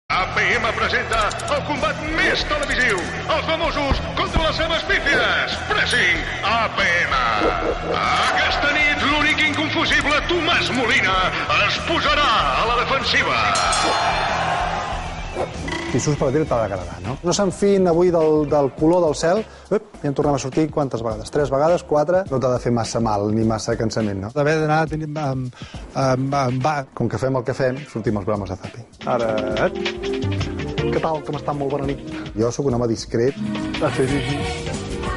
APM presenta el combat més televisiu, els famosos contra les seves pífies. Pressing APM. Aquesta nit l'únic inconfusible Tomàs Molina es posarà a la defensiva. Si surts per la tele t'ha d'agradar, no? No se'n fin avui del color del cel. I en tornem a sortir quantes vegades? 3 vegades, 4? No t'ha de fer massa mal ni massa cansament, no? D'haver d'anar com que fem el que fem, sortim als programes de Zapping. Ara... Què tal? Com està? Molt bona nit. Jo sóc un home discret.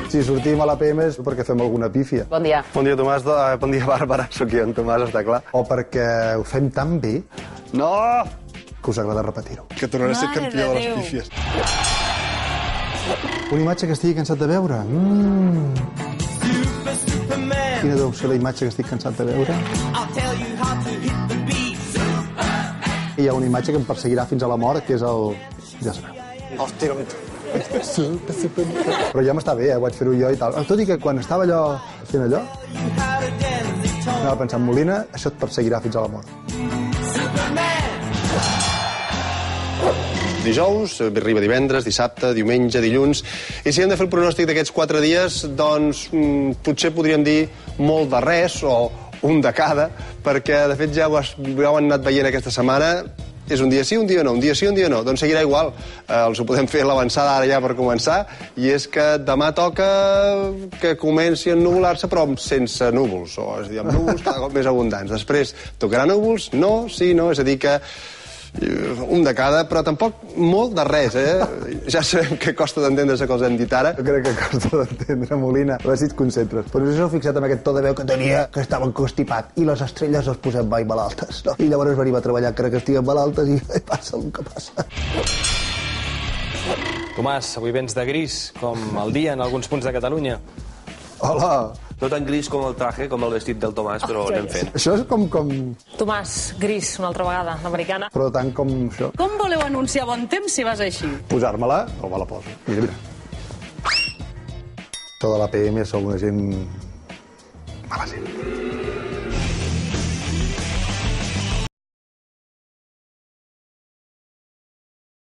Si sortim a l'APM és perquè fem alguna pífia. Bon dia. Bon dia, Tomàs. Bon dia, Bàrbara. Sóc jo, en Tomàs, està clar. O perquè ho fem tan bé... No! Que us agrada repetir-ho. Que tornaré a ser campió de les pífies. Una imatge que estigui cansat de veure? Quina deu ser la imatge que estic cansat de veure? Hi ha una imatge que em perseguirà fins a la mort, que és el... Ja sabeu. Hòstia, Però ja m'està bé, vaig fer-ho jo i tal. Tot i que quan estava allò fent allò, anava pensant, Molina, això et perseguirà fins a la mort. Dijous, arriba divendres, dissabte, diumenge, dilluns... I si hem de fer el pronòstic d'aquests 4 dies, doncs potser podríem dir molt de res o un de cada, perquè de fet ja ho heu anat veient aquesta setmana. És un dia sí, un dia no, un dia sí, un dia no. Doncs seguirà igual. Els ho podem fer l'avançada ara ja per començar, i és que demà toca que comenci a ennuvolar-se, però sense núvols, o és a dir, amb núvols cada cop més abundants. Després tocarà núvols, no, sí, no, és a dir que un de cada, però tampoc molt de res, Ja sabem que costa d'entendre això que els hem dit ara. Jo crec que costa d'entendre, Molina. A veure si et concentres. Però no sé si heu fixat en aquest to de veu que tenia, que estava constipat, i les estrelles els posem mai malaltes, no? I llavors venim a treballar que estiguem malaltes i passa el que passa. Tomàs, avui vens de gris, com el dia en alguns punts de Catalunya. Hola! No tan gris com el traje, com el vestit del Tomàs, però anem fent. Això és com... Tomàs, gris, una altra vegada, l'americana. Però tant com això. Com voleu anunciar bon temps si vas així? Posar-me-la, o me la poso. Mira, mira. Tota la PM sou una gent... mala gent.